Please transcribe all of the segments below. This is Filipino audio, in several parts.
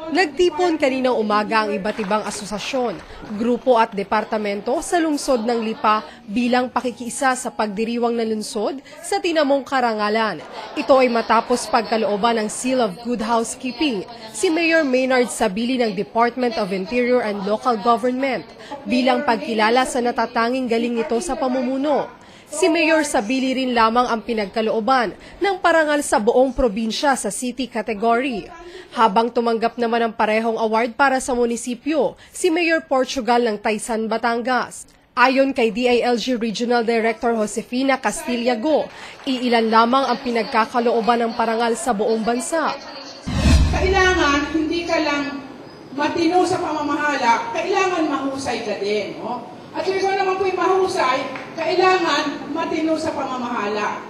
Nagtipon kaninang umaga ang iba't ibang asosasyon, grupo at departamento sa lungsod ng Lipa bilang pakikiisa sa pagdiriwang ng lungsod sa tinamong karangalan. Ito ay matapos pagkalooban ng Seal of Good Housekeeping si Mayor Maynard Sabili ng Department of Interior and Local Government bilang pagkilala sa natatanging galing nito sa pamumuno. Si Mayor Sabili rin lamang ang pinagkalooban ng parangal sa buong probinsya sa city category. Habang tumanggap naman ng parehong award para sa munisipyo, si Mayor Portugal ng Taysan, Batangas. Ayon kay DILG Regional Director Josefina Castillago, iilan lamang ang pinagkakalooban ng parangal sa buong bansa. Kailangan hindi ka lang matino sa pamamahala, kailangan mahusay ka din. No? At kung ikaw naman po'y mahusay, kailangan matino sa pamamahala.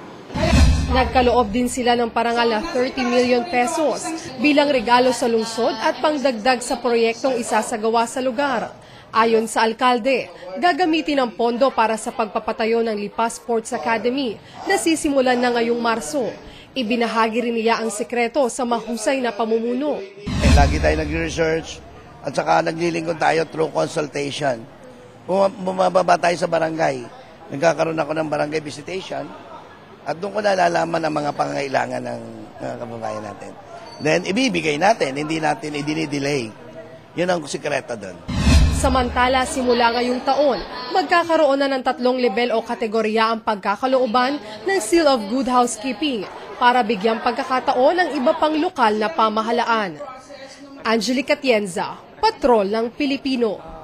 Nagkaloob din sila ng parangal na 30 million pesos bilang regalo sa lungsod at pangdagdag sa proyektong isasagawa sa lugar. Ayon sa alkalde, gagamitin ang pondo para sa pagpapatayo ng Lipa Sports Academy na sisimulan na ngayong Marso. Ibinahagi rin niya ang sekreto sa mahusay na pamumuno. Lagi tayo nag-research at saka naglilingkod tayo through consultation. Bumababa tayo sa barangay. Nagkakaroon ako ng barangay visitation at doon ko nalalaman ang mga pangangailangan ng kababayan natin. Then, ibibigay natin, hindi natin i-delay. Yun ang sikreto doon. Samantala, simula ngayong taon, magkakaroon na ng 3 level o kategorya ang pagkakalooban ng Seal of Good Housekeeping para bigyang pagkakataon ng iba pang lokal na pamahalaan. Angelica Tienza, Patrol ng Pilipino.